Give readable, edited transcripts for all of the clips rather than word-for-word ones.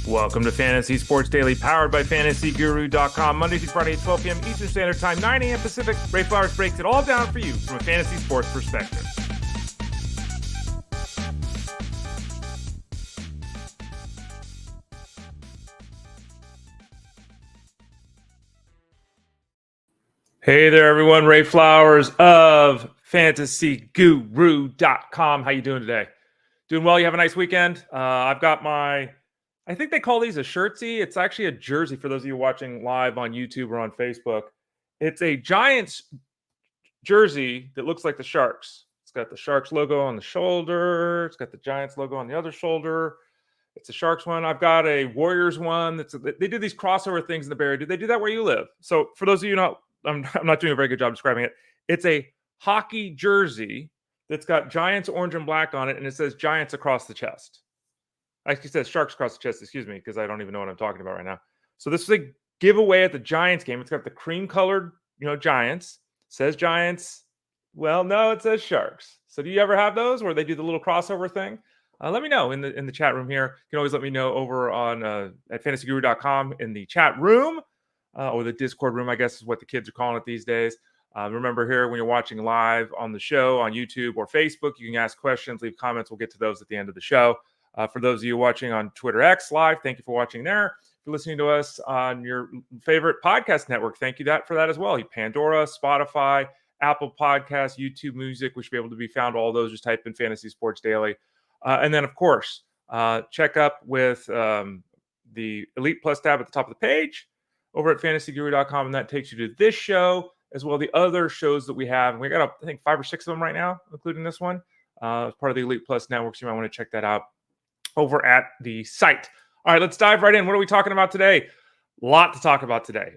Welcome to Fantasy Sports Daily, powered by FantasyGuru.com. Monday through Friday at 12 p.m. Eastern Standard Time, 9 a.m. Pacific. Ray Flowers breaks it all down for you from a fantasy sports perspective. Hey there, everyone. Ray Flowers of FantasyGuru.com. How you doing today? Doing well? You have a nice weekend? I've got my... I think they call these a shirtsy. It's actually a jersey for those of you watching live on YouTube or on Facebook. It's a Giants jersey that looks like the Sharks. It's got the Sharks logo on the shoulder. It's got the Giants logo on the other shoulder. It's a Sharks one. I've got a Warriors one. They do these crossover things in the Bay Area. Do they do that where you live? So for those of you I'm not doing a very good job describing it. It's a hockey jersey that's got Giants orange and black on it, and it says Giants across the chest. Actually, it says Sharks across the chest, excuse me, because I don't even know what I'm talking about right now. So this is a giveaway at the Giants game. It's got the cream-colored, Giants. It says Giants. Well, no, it says Sharks. So do you ever have those where they do the little crossover thing? Let me know in the chat room here. You can always let me know over on at fantasyguru.com in the chat room, or the Discord room, I guess is what the kids are calling it these days. Remember here, when you're watching live on the show on YouTube or Facebook, you can ask questions, leave comments. We'll get to those at the end of the show. For those of you watching on Twitter X Live, thank you for watching there. If you're listening to us on your favorite podcast network, thank you for that as well. Pandora, Spotify, Apple Podcasts, YouTube Music, which should be able to be found. All those, just type in Fantasy Sports Daily. And then, of course, check up with the Elite Plus tab at the top of the page over at fantasyguru.com, and that takes you to this show, as well as the other shows that we have. And we got, I think, 5 or 6 of them right now, including this one, as part of the Elite Plus network, so you might want to check that out over at the site. All right, let's dive right in. What are we talking about today? A lot to talk about today.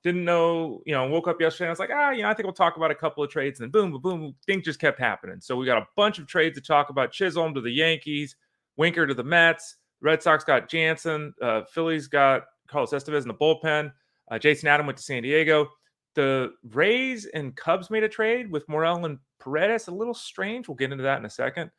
Didn't know, woke up yesterday and I was like, I think we'll talk about a couple of trades. And then boom, boom, boom, things just kept happening. So we got a bunch of trades to talk about. Chisholm to the Yankees, Winker to the Mets. Red Sox got Jansen. Phillies got Carlos Estevez in the bullpen. Jason Adam went to San Diego. The Rays and Cubs made a trade with Morel and Paredes. A little strange. We'll get into that in a second.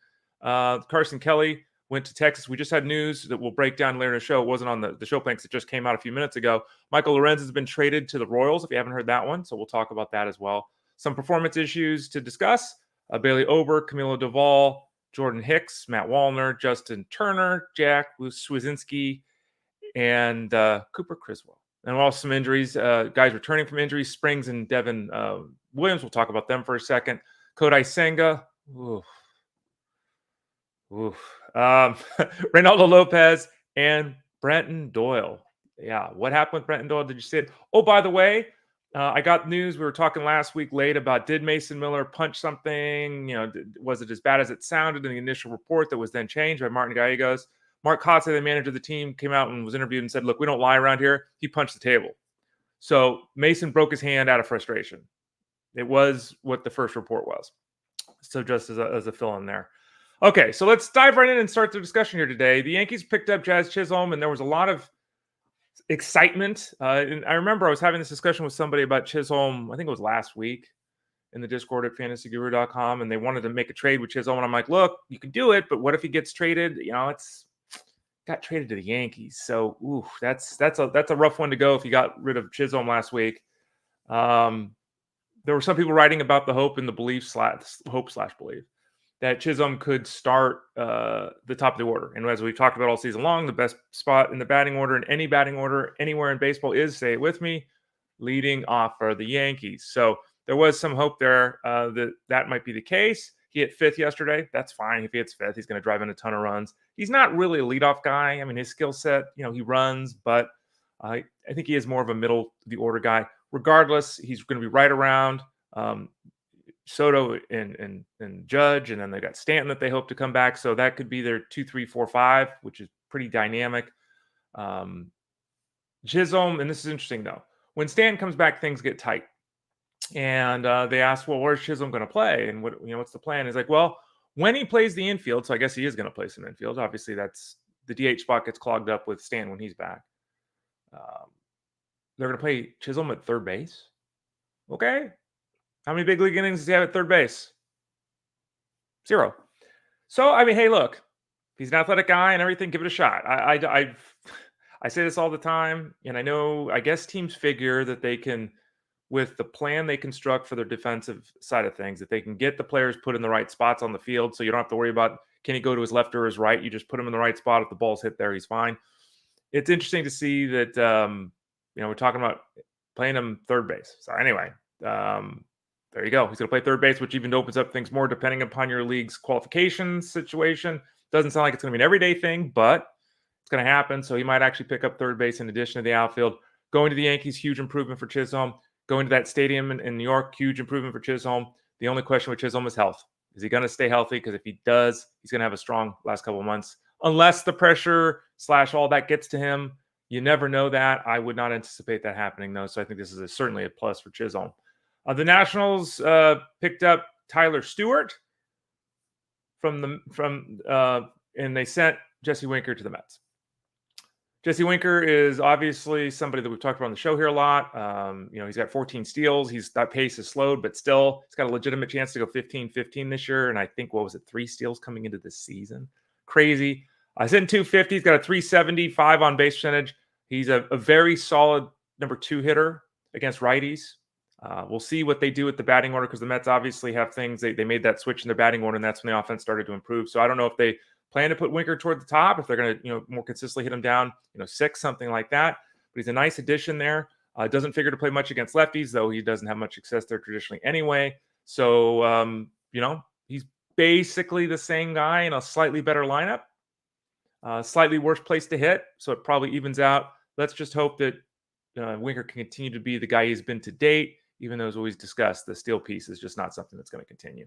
Carson Kelly went to Texas. We just had news that we'll break down later in the show. It wasn't on the show plan because it just came out a few minutes ago. Michael Lorenzen has been traded to the Royals, if you haven't heard that one. So we'll talk about that as well. Some performance issues to discuss. Bailey Ober, Camilo Doval, Jordan Hicks, Matt Wallner, Justin Turner, Jack Suwinski, and Cooper Criswell. And also some injuries. Guys returning from injuries. Springs and Devin Williams. We'll talk about them for a second. Kodai Senga. Reynaldo Lopez and Brenton Doyle. Yeah, what happened with Brenton Doyle? Did you see it? Oh, by the way, I got news. We were talking last week late about, did Mason Miller punch something? Was it as bad as it sounded in the initial report that was then changed by Martin Gallegos? Mark Kotze, the manager of the team, came out and was interviewed and said, look, we don't lie around here. He punched the table. So Mason broke his hand out of frustration. It was what the first report was. So just as a fill in there. Okay, so let's dive right in and start the discussion here today. The Yankees picked up Jazz Chisholm, and there was a lot of excitement. And I remember I was having this discussion with somebody about Chisholm, I think it was last week, in the Discord at fantasyguru.com, and they wanted to make a trade with Chisholm. And I'm like, look, you can do it, but what if he gets traded? It's got traded to the Yankees. So, that's a rough one to go if you got rid of Chisholm last week. There were some people writing about the hope and the belief /belief that Chisholm could start the top of the order. And as we've talked about all season long, the best spot in the batting order, in any batting order anywhere in baseball, is, say it with me, leading off for the Yankees. So there was some hope there that might be the case. He hit 5th yesterday. That's fine. If he hits 5th, he's going to drive in a ton of runs. He's not really a leadoff guy. I mean, his skill set, he runs, but I think he is more of a middle of the order guy. Regardless, he's going to be right around Soto and Judge, and then they got Stanton that they hope to come back. So that could be their 2, 3, 4, 5, which is pretty dynamic. Chisholm, and this is interesting though, when Stanton comes back, things get tight. And they asked, well, where's Chisholm going to play? And what's the plan? He's like, well, when he plays the infield, so I guess he is going to play some infield. Obviously, that's the DH spot gets clogged up with Stanton when he's back. They're going to play Chisholm at third base. Okay. How many big league innings does he have at third base? 0. So, I mean, hey, look, he's an athletic guy and everything, give it a shot. I say this all the time, and I guess teams figure that they can, with the plan they construct for their defensive side of things, that they can get the players put in the right spots on the field, so you don't have to worry about can he go to his left or his right. You just put him in the right spot. If the ball's hit there, he's fine. It's interesting to see that we're talking about playing him third base. So anyway, there you go. He's going to play third base, which even opens up things more depending upon your league's qualification situation. Doesn't sound like it's going to be an everyday thing, but it's going to happen. So he might actually pick up third base in addition to the outfield. Going to the Yankees, huge improvement for Chisholm. Going to that stadium in New York, huge improvement for Chisholm. The only question with Chisholm is health. Is he going to stay healthy? Because if he does, he's going to have a strong last couple of months. Unless the pressure / all that gets to him. You never know that. I would not anticipate that happening, though. So I think this is certainly a plus for Chisholm. The Nationals picked up Tyler Stewart and they sent Jesse Winker to the Mets. Jesse Winker is obviously somebody that we've talked about on the show here a lot. He's got 14 steals. That pace has slowed, but still, he's got a legitimate chance to go 15-15 this year. And I think, 3 steals coming into this season? Crazy. He's hitting 250. He's got a 375 on base percentage. He's a very solid number 2 hitter against righties. We'll see what they do with the batting order, because the Mets obviously have things. They made that switch in their batting order, and that's when the offense started to improve. So I don't know if they plan to put Winker toward the top, if they're going to more consistently hit him down 6, something like that. But he's a nice addition there. Doesn't figure to play much against lefties, though he doesn't have much success there traditionally anyway. So he's basically the same guy in a slightly better lineup, slightly worse place to hit. So it probably evens out. Let's just hope that Winker can continue to be the guy he's been to date, even though, as always discussed, the steal piece is just not something that's going to continue.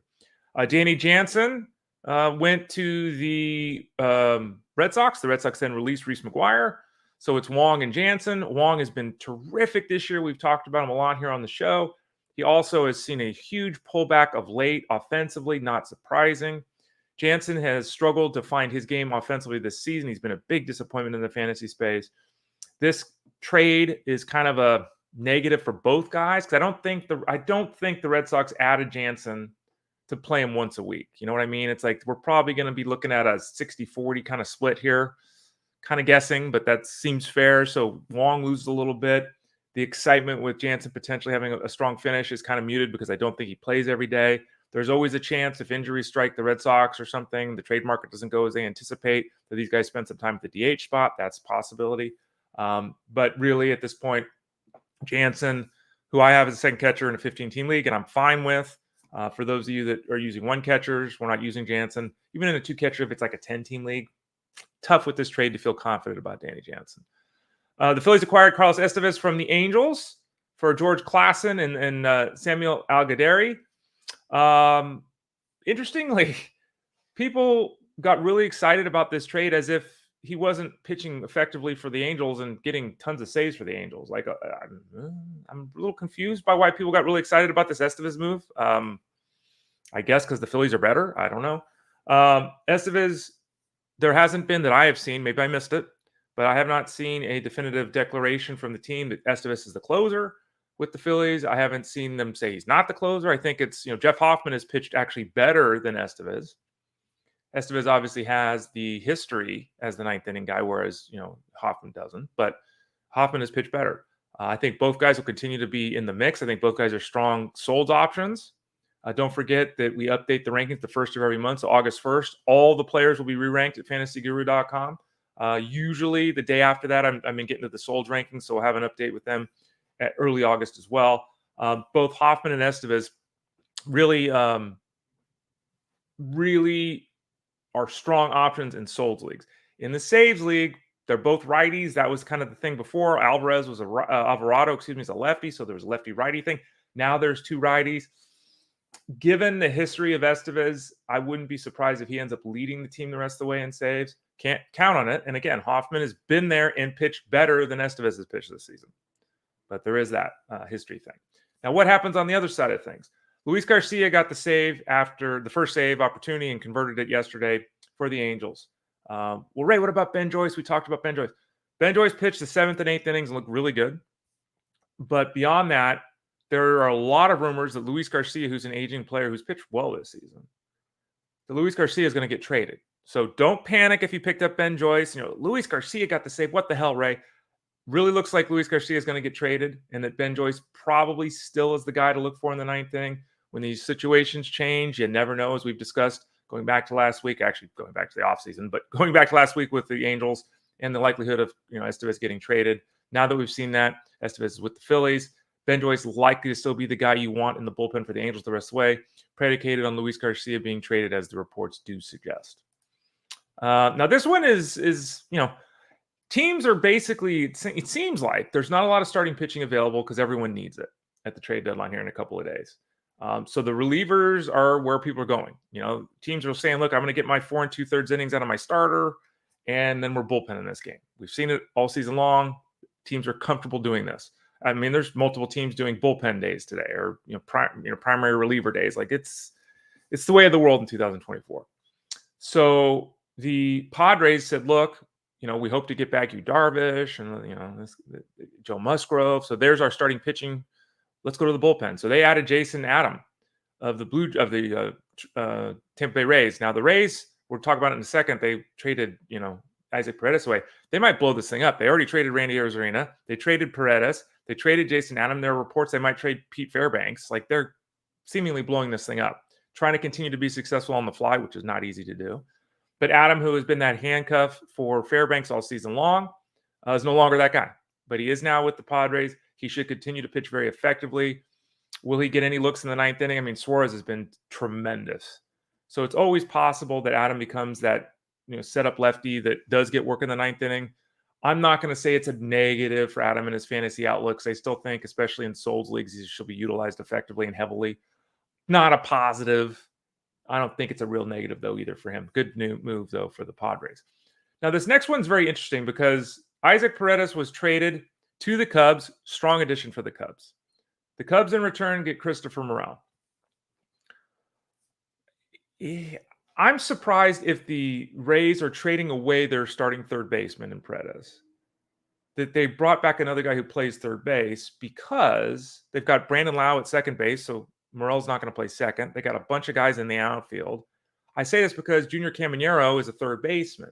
Danny Jansen went to the Red Sox. The Red Sox then released Reese McGuire. So it's Wong and Jansen. Wong has been terrific this year. We've talked about him a lot here on the show. He also has seen a huge pullback of late offensively, not surprising. Jansen has struggled to find his game offensively this season. He's been a big disappointment in the fantasy space. This trade is kind of a negative for both guys, because I don't think the Red Sox added Jansen to play him once a week. You know what I mean? It's like we're probably going to be looking at a 60-40 kind of split here. Kind of guessing, but that seems fair. So Wong loses a little bit. The excitement with Jansen potentially having a strong finish is kind of muted, because I don't think he plays every day. There's always a chance, if injuries strike the Red Sox or something, the trade market doesn't go as they anticipate, that these guys spend some time at the DH spot. That's a possibility. But really, at this point, Jansen, who I have as a second catcher in a 15-team league, and I'm fine with. For those of you that are using one catchers, we're not using Jansen. Even in a 2-catcher, if it's like a 10-team league, tough with this trade to feel confident about Danny Jansen. The Phillies acquired Carlos Estevez from the Angels for George Klassen and Samuel Algaderi. Interestingly, people got really excited about this trade as if he wasn't pitching effectively for the Angels and getting tons of saves for the Angels. Like, I'm a little confused by why people got really excited about this Estevez move. I guess because the Phillies are better. I don't know. Estevez, there hasn't been, that I have seen, maybe I missed it, but I have not seen a definitive declaration from the team that Estevez is the closer with the Phillies. I haven't seen them say he's not the closer. I think it's, Jeff Hoffman has pitched actually better than Estevez. Estevez obviously has the history as the 9th inning guy, whereas, Hoffman doesn't. But Hoffman has pitched better. I think both guys will continue to be in the mix. I think both guys are strong sold options. Don't forget that we update the rankings the first of every month. So August 1st, all the players will be re-ranked at fantasyguru.com. Usually the day after that, I'm getting to the sold rankings, so we'll have an update with them at early August as well. Both Hoffman and Estevez really are strong options in solds leagues. In the saves league, they're both righties. That was kind of the thing before. Alvarado is a lefty, so there was a lefty-righty thing. Now there's 2 righties. Given the history of Estevez, I wouldn't be surprised if he ends up leading the team the rest of the way in saves. Can't count on it. And again, Hoffman has been there and pitched better than Estevez has pitched this season. But there is that history thing. Now, what happens on the other side of things? Luis Garcia got the save after the first save opportunity and converted it yesterday for the Angels. Well, Ray, what about Ben Joyce? We talked about Ben Joyce. Ben Joyce pitched the 7th and 8th innings and looked really good. But beyond that, there are a lot of rumors that Luis Garcia, who's an aging player who's pitched well this season, that Luis Garcia is going to get traded. So don't panic if you picked up Ben Joyce. Luis Garcia got the save. What the hell, Ray? Really looks like Luis Garcia is going to get traded, and that Ben Joyce probably still is the guy to look for in the ninth inning. When these situations change, you never know, as we've discussed, going back to last week, actually going back to the offseason, but going back to last week with the Angels and the likelihood of Estevez getting traded. Now that we've seen that, Estevez is with the Phillies. Ben Joyce is likely to still be the guy you want in the bullpen for the Angels the rest of the way, predicated on Luis Garcia being traded, as the reports do suggest. Now, this one is teams are basically, it seems like there's not a lot of starting pitching available because everyone needs it at the trade deadline here in a couple of days. So the relievers are where people are going. Teams are saying, look, I'm going to get my 4 2/3 innings out of my starter, and then we're bullpenning this game. We've seen it all season long. Teams are comfortable doing this. I mean, there's multiple teams doing bullpen days today, or primary reliever days. Like it's the way of the world in 2024. So the Padres said, look, we hope to get back you Darvish and Joe Musgrove. So there's our starting pitching. Let's go to the bullpen. So they added Jason Adam of the Tampa Bay Rays. Now the Rays, we'll talk about it in a second. They traded Isaac Paredes away. They might blow this thing up. They already traded Randy Arozarena. They traded Paredes. They traded Jason Adam. There are reports they might trade Pete Fairbanks. Like they're seemingly blowing this thing up, trying to continue to be successful on the fly, which is not easy to do. But Adam, who has been that handcuff for Fairbanks all season long, is no longer that guy. But he is now with the Padres. He should continue to pitch very effectively. Will he get any looks in the ninth inning? I mean, Suarez has been tremendous. So it's always possible that Adam becomes that setup lefty that does get work in the ninth inning. I'm not going to say it's a negative for Adam and his fantasy outlooks. I still think, especially in Souls leagues, he should be utilized effectively and heavily. Not a positive. I don't think it's a real negative, though, either for him. Good new move, though, for the Padres. Now, this next one's very interesting because Isaac Paredes was traded to the Cubs. Strong addition for the Cubs. The Cubs, in return, get Christopher Morel. I'm surprised if the Rays are trading away their starting third baseman in Paredes, that they brought back another guy who plays third base, because they've got Brandon Lau at second base, so Morel's not going to play second. They got a bunch of guys in the outfield. I say this because Junior Caminero is a third baseman.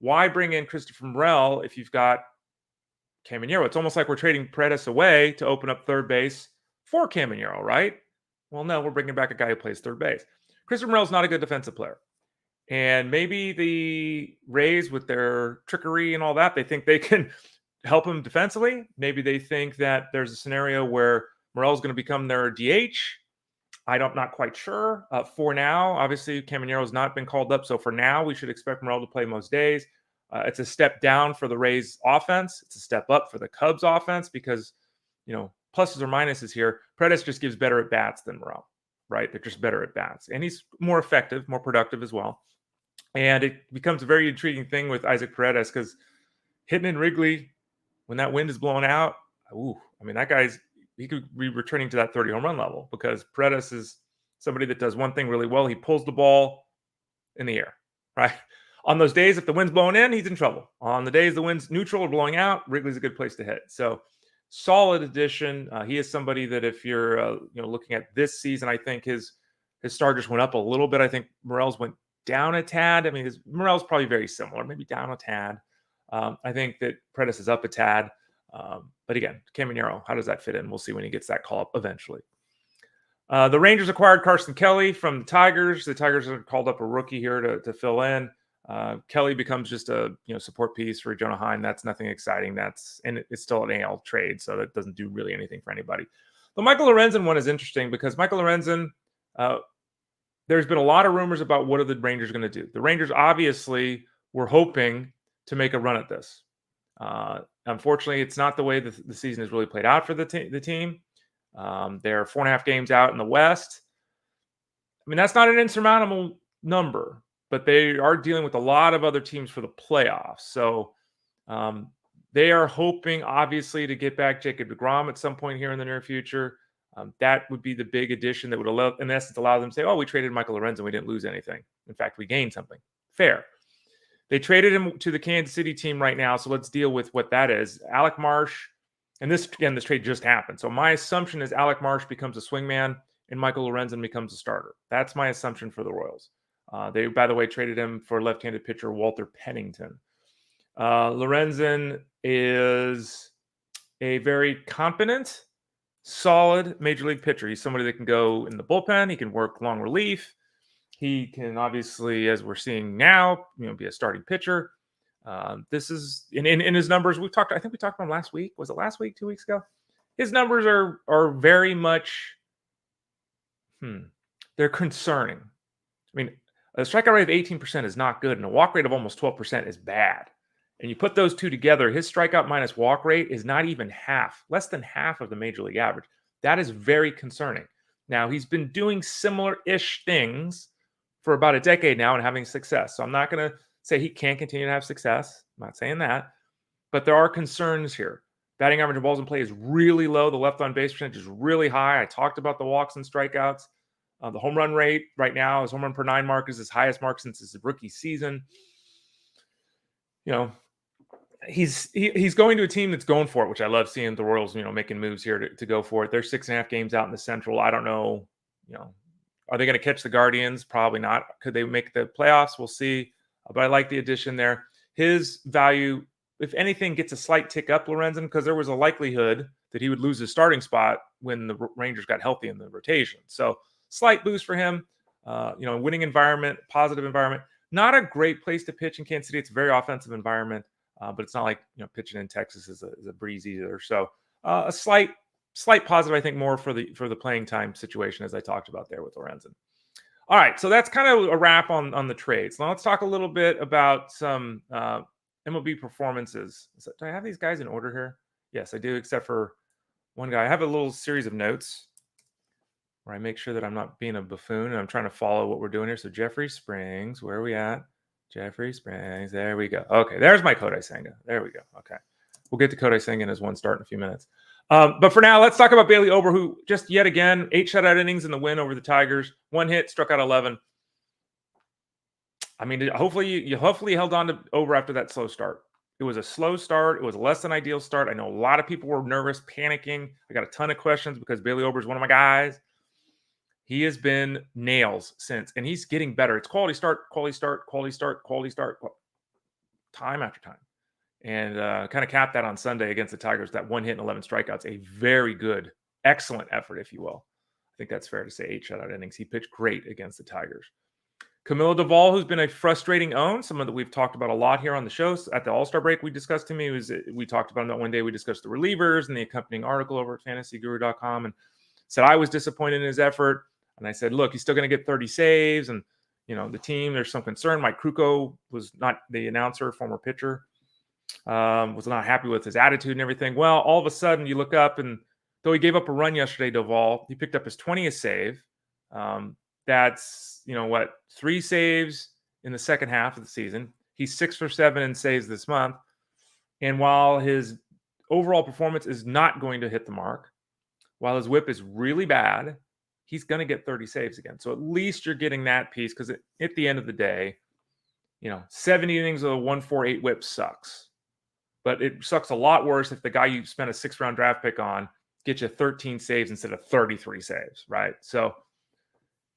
Why bring in Christopher Morel if you've got Caminero? It's almost like we're trading Paredes away to open up third base for Caminero, right? Well, no, we're bringing back a guy who plays third base. Christopher Morel's not a good defensive player. And maybe the Rays, with their trickery and all that, they think they can help him defensively. Maybe they think that there's a scenario where Morel's going to become their DH. I'm not quite sure. For now, obviously, Caminero's not been called up. So for now, we should expect Morel to play most days. It's a step down for the Rays offense. It's a step up for the Cubs offense because, pluses or minuses here. Paredes just gives better at bats than Morel, right? They're just better at bats. And he's more effective, more productive as well. And it becomes a very intriguing thing with Isaac Paredes because hitting in Wrigley, when that wind is blowing out, that he could be returning to that 30 home run level, because Paredes is somebody that does one thing really well. He pulls the ball in the air, right? On those days, if the wind's blowing in, he's in trouble. On the days the wind's neutral or blowing out, Wrigley's a good place to hit. So solid addition. He is somebody that if you're looking at this season, I think his star just went up a little bit. I think Morel's went down a tad. I mean, Morel's probably very similar, maybe down a tad. I think that Paredes is up a tad. But again, Caminero, how does that fit in? We'll see when he gets that call up eventually. The Rangers acquired Carson Kelly from the Tigers. The Tigers have called up a rookie here to fill in. Kelly becomes just a support piece for Jonah Heim. That's nothing exciting. And it's still an AL trade, so that doesn't do really anything for anybody. The Michael Lorenzen one is interesting because Michael Lorenzen, there's been a lot of rumors about what are the Rangers going to do. The Rangers obviously were hoping to make a run at this. Unfortunately, it's not the way the season has really played out for the team. They're 4.5 games out in the West. I mean, that's not an insurmountable number, but they are dealing with a lot of other teams for the playoffs. So they are hoping, obviously, to get back Jacob deGrom at some point here in the near future. That would be the big addition that would allow them to say, oh, we traded Michael Lorenzen. We didn't lose anything. In fact, we gained something. Fair. They traded him to the Kansas City team right now, so let's deal with what that is. Alec Marsh, and this trade just happened. So my assumption is Alec Marsh becomes a swingman and Michael Lorenzen becomes a starter. That's my assumption for the Royals. They, by the way, traded him for left-handed pitcher Walter Pennington. Lorenzen is a very competent, solid major league pitcher. He's somebody that can go in the bullpen. He can work long relief. He can obviously, as we're seeing now, be a starting pitcher. This is in his numbers. I think we talked about him last week. Was it last week? 2 weeks ago? His numbers are very much, they're concerning. I mean, a strikeout rate of 18% is not good, and a walk rate of almost 12% is bad. And you put those two together, his strikeout minus walk rate is not even less than half of the major league average. That is very concerning. Now, he's been doing similar-ish things for about a decade now and having success. So I'm not going to say he can't continue to have success. I'm not saying that. But there are concerns here. Batting average of balls in play is really low. The left on base percentage is really high. I talked about the walks and strikeouts. The home run rate right now, his home run per 9 mark is his highest mark since his rookie season. He's going to a team that's going for it, which I love seeing the Royals, making moves here to go for it. They're 6.5 games out in the Central. I don't know, are they going to catch the Guardians? Probably not. Could they make the playoffs? We'll see. But I like the addition there. His value, if anything, gets a slight tick up, Lorenzen, because there was a likelihood that he would lose his starting spot when the Rangers got healthy in the rotation. So slight boost for him. Winning environment, positive environment. Not a great place to pitch in Kansas City. It's a very offensive environment, but it's not like pitching in Texas is a breeze either. So a slight positive, I think, more for the playing time situation, as I talked about there with Lorenzen. All right, so that's kind of a wrap on the trades. Now let's talk a little bit about some MLB performances. Do I have these guys in order here? Yes, I do, except for one guy. I have a little series of notes where I make sure that I'm not being a buffoon and I'm trying to follow what we're doing here. So Jeffrey Springs, where are we at? Jeffrey Springs, there we go. Okay, there's my Kodai Senga. There we go. Okay, we'll get to Kodai Senga in his one start in a few minutes. But for now, let's talk about Bailey Ober, who just yet again, 8 shutout innings in the win over the Tigers. 1 hit, struck out 11. I mean, hopefully you held on to Ober after that slow start. It was a slow start. It was a less than ideal start. I know a lot of people were nervous, panicking. I got a ton of questions because Bailey Ober is one of my guys. He has been nails since, and he's getting better. It's quality start, time after time. And kind of capped that on Sunday against the Tigers, that 1 hit and 11 strikeouts. A very good, excellent effort, if you will. I think that's fair to say. 8 shutout innings. He pitched great against the Tigers. Camilo Doval, who's been a frustrating own, someone that we've talked about a lot here on the shows. At the All-Star break, we discussed him. We talked about him that one day. We discussed the relievers and the accompanying article over at fantasyguru.com and said I was disappointed in his effort. And I said, look, he's still going to get 30 saves. And, the team, there's some concern. Mike Krukow was not the announcer, former pitcher, was not happy with his attitude and everything. Well, all of a sudden you look up, and though he gave up a run yesterday, Doval, he picked up his 20th save. That's, 3 saves in the second half of the season. He's 6 for 7 in saves this month. And while his overall performance is not going to hit the mark, while his whip is really bad, he's going to get 30 saves again. So at least you're getting that piece, because at the end of the day, 70 innings with a 1.48 whip sucks. But it sucks a lot worse if the guy you spent a 6th-round draft pick on gets you 13 saves instead of 33 saves, right? So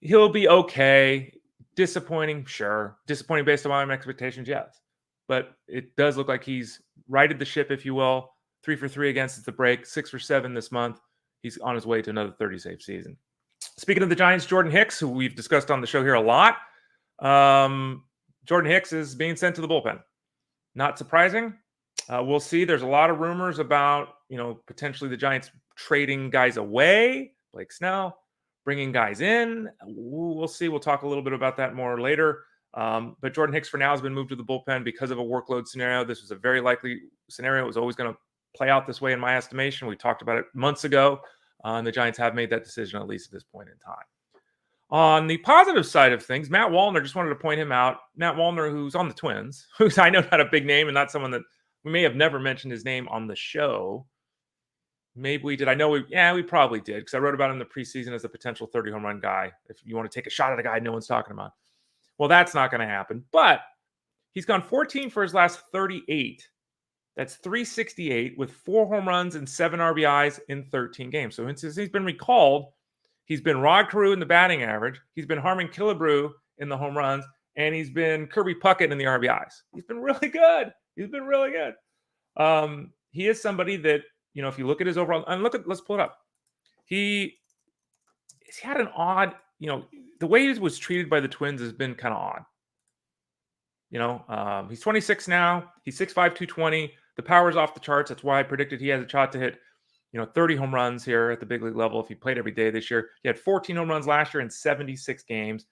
he'll be okay. Disappointing, sure. Disappointing based on my expectations, yes. But it does look like he's righted the ship, if you will. 3 for 3 against the break, 6 for 7 this month. He's on his way to another 30-save season. Speaking of the Giants, Jordan Hicks, who we've discussed on the show here a lot, Jordan Hicks is being sent to the bullpen. Not surprising. We'll see. There's a lot of rumors about, potentially the Giants trading guys away, Blake Snell, bringing guys in. We'll see. We'll talk a little bit about that more later. But Jordan Hicks for now has been moved to the bullpen because of a workload scenario. This was a very likely scenario. It was always going to play out this way in my estimation. We talked about it months ago. And the Giants have made that decision, at least at this point in time. On the positive side of things, Matt Wallner, just wanted to point him out. Matt Wallner, who's on the Twins, who's I know not a big name and not someone that we may have never mentioned his name on the show. Maybe we did. I know we probably did, because I wrote about him in the preseason as a potential 30 home run guy. If you want to take a shot at a guy no one's talking about. Well, that's not going to happen. But he's gone 14 for his last 38. That's 368 with 4 home runs and 7 RBIs in 13 games. So since he's been recalled, he's been Rod Carew in the batting average. He's been Harmon Killebrew in the home runs, and he's been Kirby Puckett in the RBIs. He's been really good. He is somebody that, if you look at his overall, and let's pull it up. He's had an odd, the way he was treated by the Twins has been kind of odd. He's 26 now. He's 6'5", 220. The power's off the charts. That's why I predicted he has a shot to hit, 30 home runs here at the big league level if he played every day this year. He had 14 home runs last year in 76 games.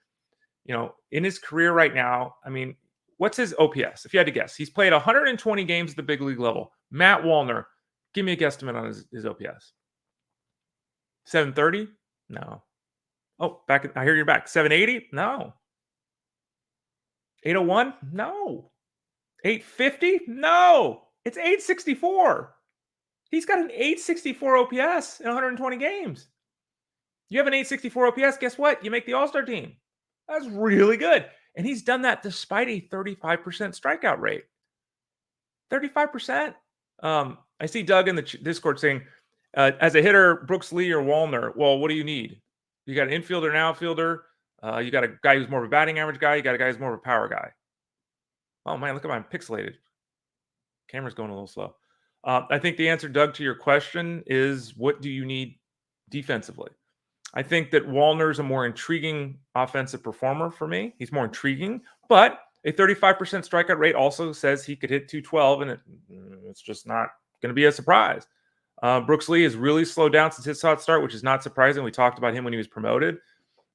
In his career right now, I mean, what's his OPS? If you had to guess, he's played 120 games at the big league level. Matt Wallner, give me a guesstimate on his OPS. 730? No. Oh, I hear you're back. 780? No. 801? No. 850? No. It's 864. He's got an 864 OPS in 120 games. You have an 864 OPS, guess what? You make the All-Star team. That's really good. And he's done that despite a 35% strikeout rate. 35%. I see Doug in the Discord saying, as a hitter, Brooks Lee or Wallner. Well, what do you need? You got an infielder and outfielder. You got a guy who's more of a batting average guy. You got a guy who's more of a power guy. Oh, man, look at mine pixelated. Camera's going a little slow. I think the answer, Doug, to your question is, what do you need defensively? I think that Wallner's a more intriguing offensive performer for me. He's more intriguing, but a 35% strikeout rate also says he could hit 212, and it's just not going to be a surprise. Brooks Lee has really slowed down since his hot start, which is not surprising. We talked about him when he was promoted.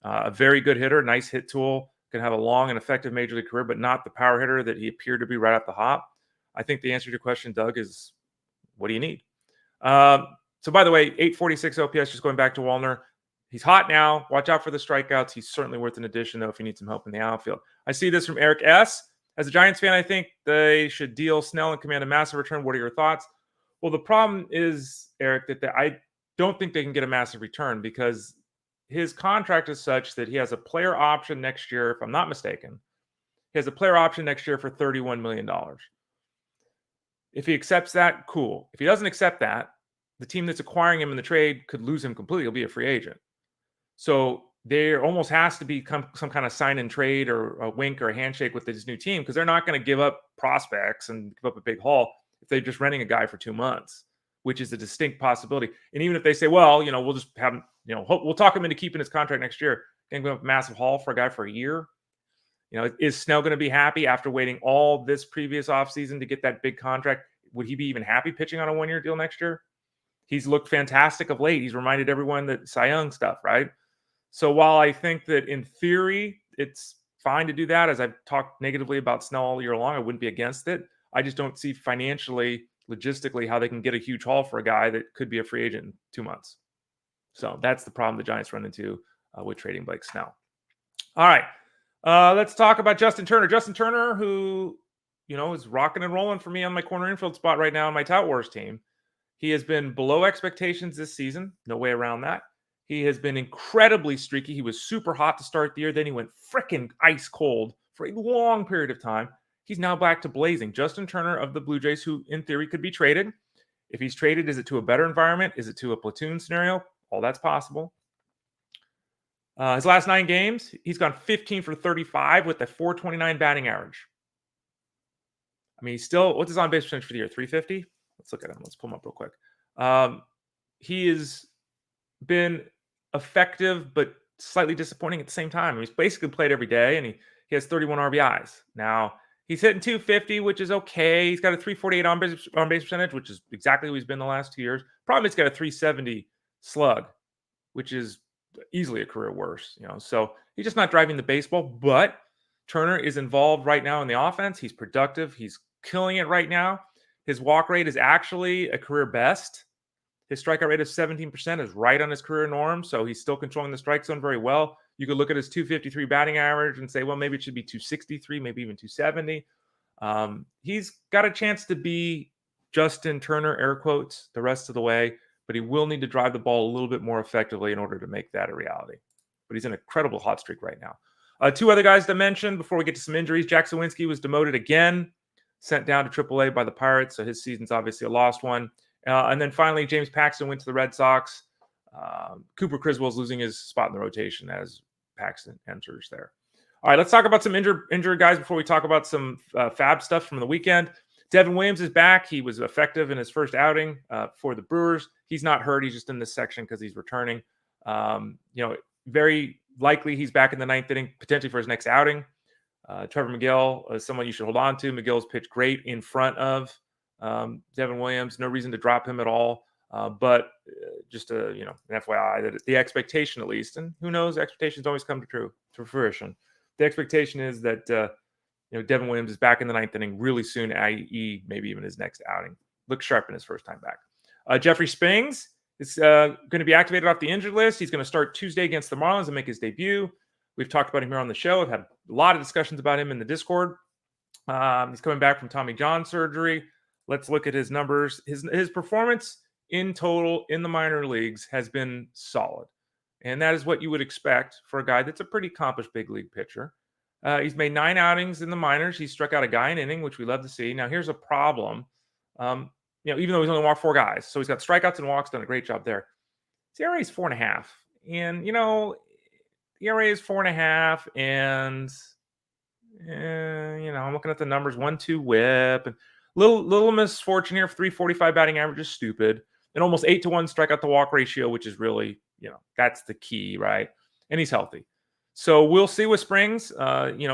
A very good hitter, nice hit tool, can have a long and effective major league career, but not the power hitter that he appeared to be right off the hop. I think the answer to your question, Doug, is what do you need? So, by the way, 846 OPS, just going back to Wallner. He's hot now. Watch out for the strikeouts. He's certainly worth an addition, though, if you need some help in the outfield. I see this from Eric S. As a Giants fan, I think they should deal Snell and command a massive return. What are your thoughts? Well, the problem is, Eric, that I don't think they can get a massive return because his contract is such that he has a player option next year, if I'm not mistaken. He has a player option next year for $31 million. If he accepts that, cool. If he doesn't accept that, the team that's acquiring him in the trade could lose him completely. He'll be a free agent. So there almost has to be some kind of sign and trade or a wink or a handshake with this new team because they're not going to give up prospects and give up a big haul if they're just renting a guy for 2 months, which is a distinct possibility. And even if they say, well, we'll just have him, we'll talk him into keeping his contract next year and give up a massive haul for a guy for a year. Is Snell going to be happy after waiting all this previous offseason to get that big contract? Would he be even happy pitching on a one-year deal next year? He's looked fantastic of late. He's reminded everyone that Cy Young stuff, right? So while I think that in theory it's fine to do that, as I've talked negatively about Snell all year long, I wouldn't be against it. I just don't see financially, logistically, how they can get a huge haul for a guy that could be a free agent in 2 months. So that's the problem the Giants run into with trading Blake Snell. All right. Let's talk about Justin Turner. Justin Turner, who, is rocking and rolling for me on my corner infield spot right now on my Tout Wars team. He has been below expectations this season. No way around that. He has been incredibly streaky. He was super hot to start the year. Then he went freaking ice cold for a long period of time. He's now back to blazing. Justin Turner of the Blue Jays, who in theory could be traded. If he's traded, is it to a better environment? Is it to a platoon scenario? All that's possible. His last 9 games, he's gone 15 for 35 with a 429 batting average. I mean, he's still, what's his on-base percentage for the year? 350? Let's look at him. Let's pull him up real quick. He has been effective, but slightly disappointing at the same time. He's basically played every day, and he has 31 RBIs. Now, he's hitting 250, which is okay. He's got a 348 on-base percentage, which is exactly who he's been the last 2 years. Problem is he's got a 370 slug, which is easily a career worse. So he's just not driving the baseball, but Turner is involved right now in the offense. He's productive. He's killing it right now. His walk rate is actually a career best. His strikeout rate of 17% is right on his career norm, so he's still controlling the strike zone very well. You could look at his 253 batting average and say, well, maybe it should be 263, maybe even 270. He's got a chance to be Justin Turner, air quotes, the rest of the way, but he will need to drive the ball a little bit more effectively in order to make that a reality. But he's in an incredible hot streak right now. 2 other guys to mention before we get to some injuries. Jack Suwinski was demoted again, sent down to AAA by the Pirates, so his season's obviously a lost one. And then finally, James Paxton went to the Red Sox. Cooper Criswell is losing his spot in the rotation as Paxton enters there. All right, let's talk about some injured guys before we talk about some FAAB stuff from the weekend. Devin Williams is back. He was effective in his first outing for the Brewers. He's not hurt. He's just in this section because he's returning. Very likely he's back in the 9th inning, potentially for his next outing. Trevor Miguel is someone you should hold on to. Miguel's pitched great in front of Devin Williams. No reason to drop him at all. But just an FYI that the expectation, at least, and who knows, expectations always come to fruition. The expectation is that Devin Williams is back in the 9th inning really soon, i.e., maybe even his next outing. Looks sharp in his first time back. Jeffrey Springs is going to be activated off the injured list. He's going to start Tuesday against the Marlins and make his debut. We've talked about him here on the show. I've had a lot of discussions about him in the Discord. He's coming back from Tommy John surgery. Let's look at his numbers. His performance in total in the minor leagues has been solid. And that is what you would expect for a guy that's a pretty accomplished big league pitcher. He's made 9 outings in the minors. He struck out a guy an inning, which we love to see. Now, here's a problem. Even though he's only walked 4 guys. So he's got strikeouts and walks, done a great job there. His ERA is 4.5. And, the ERA is 4.5. And, I'm looking at the numbers. 1-2 whip. And little misfortune here. 345 batting average is stupid. And almost 8-1 strikeout to walk ratio, which is really, that's the key, right? And he's healthy. So we'll see with Springs.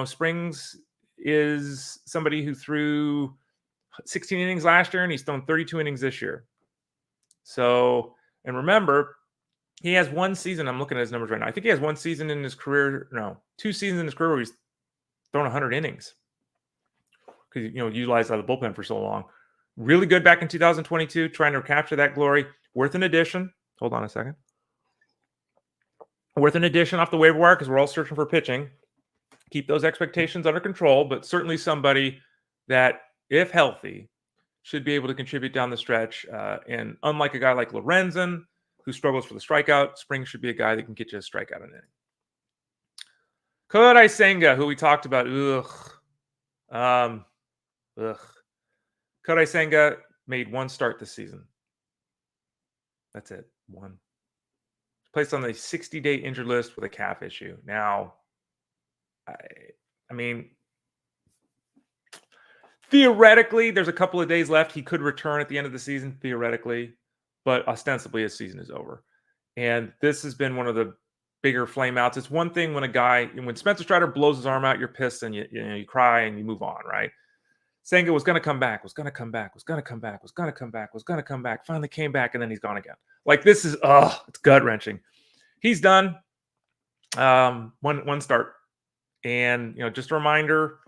Springs is somebody who threw 16 innings last year, and he's thrown 32 innings this year. So, and remember, he has 1 season. I'm looking at his numbers right now. I think he has 1 season in his career. No, 2 seasons in his career where he's thrown 100 innings because, utilized out of the bullpen for so long. Really good back in 2022, trying to capture that glory. Worth an addition. Hold on a second. Worth an addition off the waiver wire because we're all searching for pitching. Keep those expectations under control, but certainly somebody that, if healthy, should be able to contribute down the stretch. And unlike a guy like Lorenzen, who struggles for the strikeout, Springs should be a guy that can get you a strikeout in an inning. Kodai Senga, who we talked about. Kodai Senga made 1 start this season. That's it. 1. Placed on the 60-day injured list with a calf issue. Now, I mean, theoretically, there's a couple of days left. He could return at the end of the season, theoretically, but ostensibly his season is over. And this has been one of the bigger flameouts. It's one thing when Spencer Strider blows his arm out, you're pissed and you cry and you move on, right? Senga was going to come back, finally came back, and then he's gone again. Like, this is, it's gut-wrenching. He's done. One start. And, just a reminder,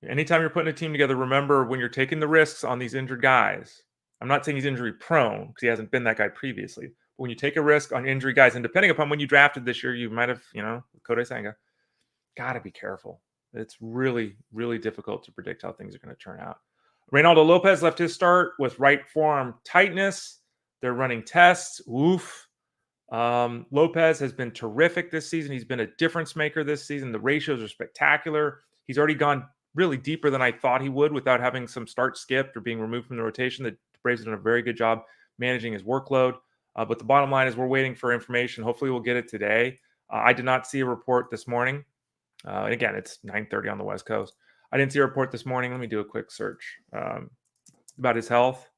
anytime you're putting a team together, remember when you're taking the risks on these injured guys, I'm not saying he's injury prone because he hasn't been that guy previously. But when you take a risk on injury guys, and depending upon when you drafted this year, you might have, Kodai Senga, got to be careful. It's really, really difficult to predict how things are going to turn out. Reynaldo Lopez left his start with right forearm tightness. They're running tests. Oof. Lopez has been terrific this season. He's been a difference maker this season. The ratios are spectacular. He's already gone really deeper than I thought he would without having some start skipped or being removed from the rotation. The Braves have done a very good job managing his workload. But the bottom line is we're waiting for information. Hopefully we'll get it today. I did not see a report this morning. And again, it's 9:30 on the West Coast. I didn't see a report this morning. Let me do a quick search about his health.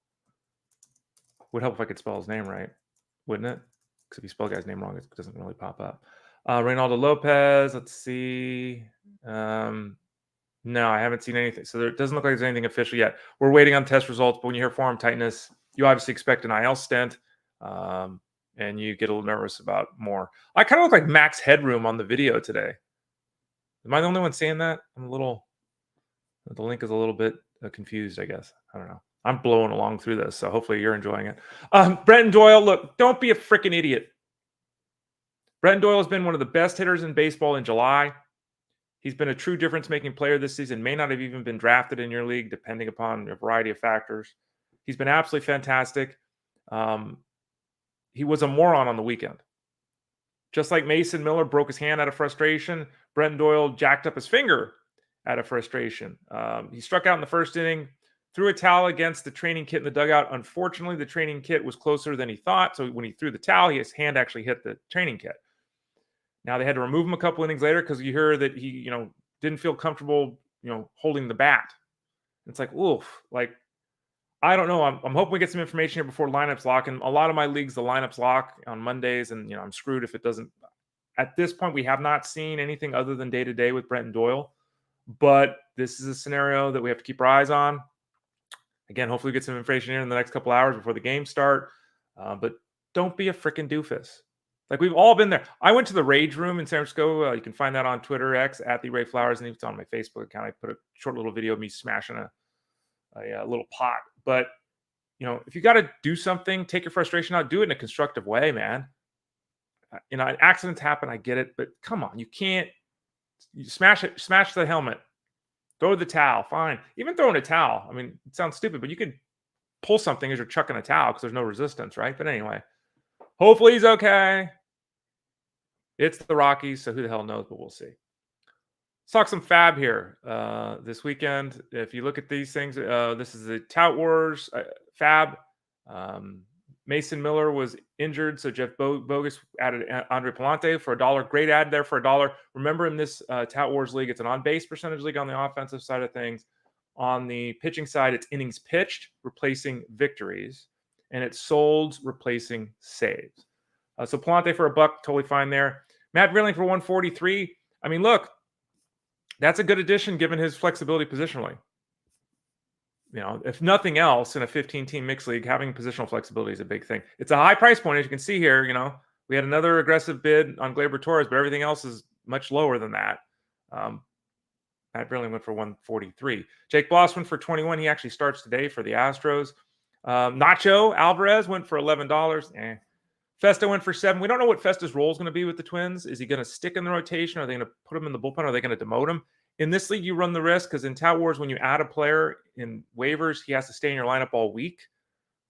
Would help if I could spell his name right, wouldn't it? Because if you spell a guy's name wrong, it doesn't really pop up. Reynaldo Lopez, let's see. No, I haven't seen anything. So it doesn't look like there's anything official yet. We're waiting on test results, but when you hear forearm tightness, you obviously expect an IL stent, and you get a little nervous about more. I kind of look like Max Headroom on the video today. Am I the only one seeing that? The link is a little bit confused, I guess. I don't know. I'm blowing along through this, so hopefully you're enjoying it. Brenton Doyle, look, don't be a freaking idiot. Brenton Doyle has been one of the best hitters in baseball in July. He's been a true difference-making player this season. May not have even been drafted in your league, depending upon a variety of factors. He's been absolutely fantastic. He was a moron on the weekend. Just like Mason Miller broke his hand out of frustration, Brenton Doyle jacked up his finger out of frustration. He struck out in the first inning, threw a towel against the training kit in the dugout. Unfortunately, the training kit was closer than he thought. So when he threw the towel, his hand actually hit the training kit. Now they had to remove him a couple innings later because you hear that he, didn't feel comfortable, holding the bat. It's like, oof, like, I don't know. I'm hoping we get some information here before lineups lock. And a lot of my leagues, the lineups lock on Mondays, and I'm screwed if it doesn't. At this point, we have not seen anything other than day to day with Brenton Doyle, but this is a scenario that we have to keep our eyes on. Again, hopefully we get some information here in the next couple hours before the game start. But don't be a freaking doofus. Like, we've all been there. I went to the Rage Room in San Francisco. You can find that on Twitter, X, at the Ray Flowers, and it's on my Facebook account. I put a short little video of me smashing a little pot. But, if you got to do something, take your frustration out, do it in a constructive way, man. Accidents happen. I get it. But come on, you can't smash the helmet. Throw the towel. Fine. Even throwing a towel. I mean, it sounds stupid, but you could pull something as you're chucking a towel because there's no resistance, right? But anyway, hopefully he's okay. It's the Rockies, so who the hell knows, but we'll see. Let's talk some FAAB here this weekend. If you look at these things, this is the Tout Wars FAAB. Mason Miller was injured, so Jeff Bogus added Andre Palante for $1. Great ad there for $1. Remember, in this Tout Wars league, it's an on-base percentage league on the offensive side of things. On the pitching side, it's innings pitched replacing victories, and it's solds replacing saves. So Palante for $1, totally fine there. Matt Vierling for 143. I mean, look, that's a good addition given his flexibility positionally. If nothing else, in a 15-team mixed league, having positional flexibility is a big thing. It's a high price point, as you can see here. We had another aggressive bid on Gleyber Torres, but everything else is much lower than that. Matt Vierling went for 143. Jake Bloss went for 21. He actually starts today for the Astros. Nacho Alvarez went for $11. Festa went for $7. We don't know what Festa's role is going to be with the Twins. Is he going to stick in the rotation? Are they going to put him in the bullpen? Are they going to demote him? In this league, you run the risk because in Tout Wars, when you add a player in waivers, he has to stay in your lineup all week.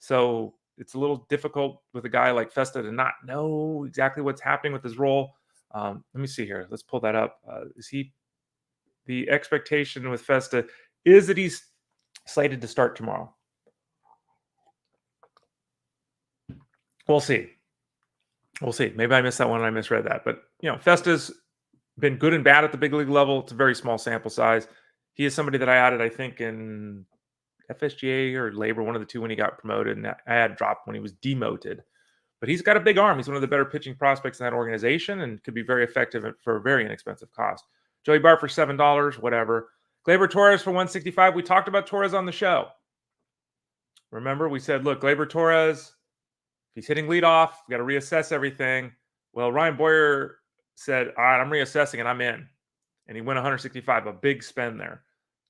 So it's a little difficult with a guy like Festa to not know exactly what's happening with his role. Let me see here. Let's pull that up. The expectation with Festa is that he's slated to start tomorrow. We'll see. Maybe I missed that one and I misread that. But, Festa's been good and bad at the big league level. It's a very small sample size. He is somebody that I added, I think, in FSGA or LABR, one of the two, when he got promoted. And I had dropped when he was demoted. But he's got a big arm. He's one of the better pitching prospects in that organization and could be very effective for a very inexpensive cost. Joey Bart for $7, whatever. Gleyber Torres for $165. We talked about Torres on the show. Remember, we said, look, Gleyber Torres, if he's hitting leadoff, we got to reassess everything. Well, Ryan Boyer said, all right, I'm reassessing and I'm in. And he went 165, a big spend there.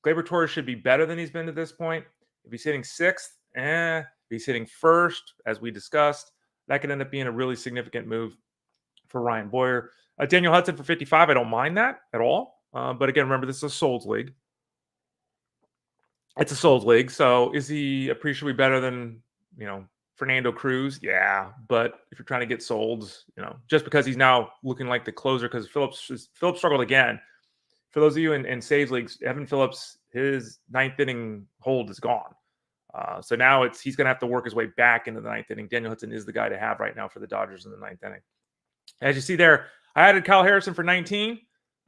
Gleyber Torres should be better than he's been to this point. If he's hitting sixth, if he's hitting first, as we discussed, that could end up being a really significant move for Ryan Boyer. Daniel Hudson for 55. I don't mind that at all. But again, remember, this is a Souls league. It's a Souls league. So is he appreciably better than, Fernando Cruz? Yeah. But if you're trying to get Souls, just because he's now looking like the closer, because Phillips struggled again. For those of you in saves leagues, Evan Phillips, his ninth inning hold is gone. So now he's going to have to work his way back into the ninth inning. Daniel Hudson is the guy to have right now for the Dodgers in the ninth inning. As you see there, I added Kyle Harrison for 19.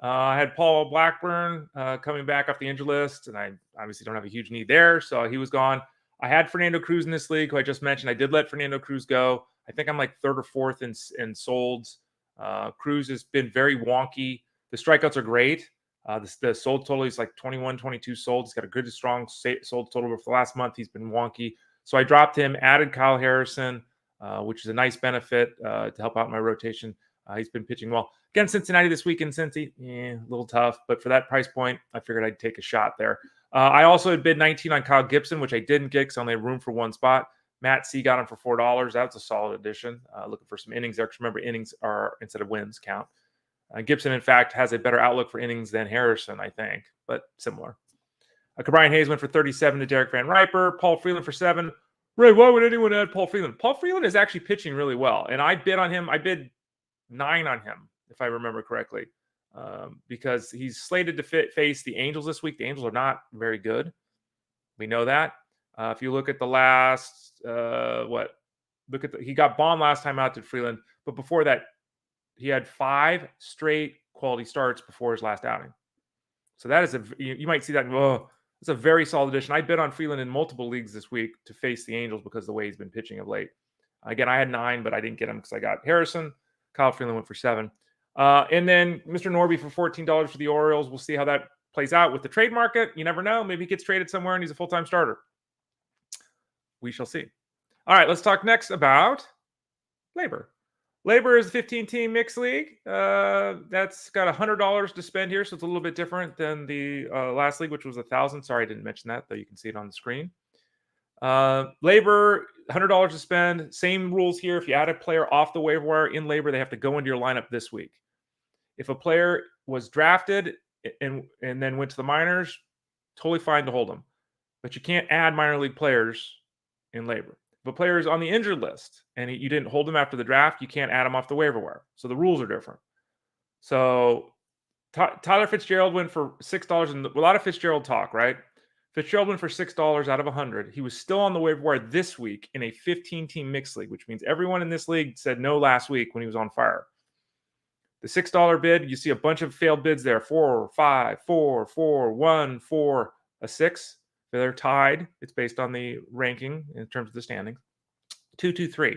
I had Paul Blackburn coming back off the injury list, and I obviously don't have a huge need there, so he was gone. I had Fernando Cruz in this league, who I just mentioned. I did let Fernando Cruz go. I think I'm like third or fourth in solds. Cruz has been very wonky. The strikeouts are great. The sold total is like 21, 22 sold. He's got a good, strong sold total, but for the last month, he's been wonky. So I dropped him, added Kyle Harrison, which is a nice benefit to help out my rotation. He's been pitching well. Again, Cincinnati this week in Cincy, a little tough, but for that price point, I figured I'd take a shot there. I also had bid 19 on Kyle Gibson, which I didn't get because I only had room for one spot. Matt C got him for $4. That's a solid addition. Looking for some innings there, because remember, innings are, instead of wins, count. Gibson, in fact, has a better outlook for innings than Harrison, I think, but similar. Brian Hayes went for 37 to Derek Van Riper. Paul Freeland for 7. Ray, why would anyone add Paul Freeland? Paul Freeland is actually pitching really well, and I bid on him. I bid 9 on him, if I remember correctly, because he's slated to face the Angels this week. The Angels are not very good. We know that. If you look at the last, he got bombed last time out to Freeland, but before that, he had 5 straight quality starts before his last outing. So that is you might see that. Oh, it's a very solid addition. I bet on Freeland in multiple leagues this week to face the Angels because of the way he's been pitching of late. Again, I had 9, but I didn't get him because I got Harrison. Kyle Freeland went for 7. And then Mr. Norby for $14 for the Orioles. We'll see how that plays out with the trade market. You never know. Maybe he gets traded somewhere and he's a full-time starter. We shall see. All right, let's talk next about LABR. LABR is a 15-team mixed league. That's got $100 to spend here, so it's a little bit different than the last league, which was $1,000. Sorry, I didn't mention that, though you can see it on the screen. LABR, $100 to spend. Same rules here. If you add a player off the waiver wire in LABR, they have to go into your lineup this week. If a player was drafted and then went to the minors, totally fine to hold them. But you can't add minor league players in LABR. If a player is on the injured list and you didn't hold him after the draft, you can't add him off the waiver wire. So the rules are different. So Tyler Fitzgerald went for $6, and a lot of Fitzgerald talk, right? Fitzgerald went for $6 out of 100. He was still on the waiver wire this week in a 15-team mixed league, which means everyone in this league said no last week when he was on fire. The $6 bid, you see a bunch of failed bids there. 4, 5, 4, 4, 1, 4, a 6. They're tied. It's based on the ranking in terms of the standings. 2, 2, 3.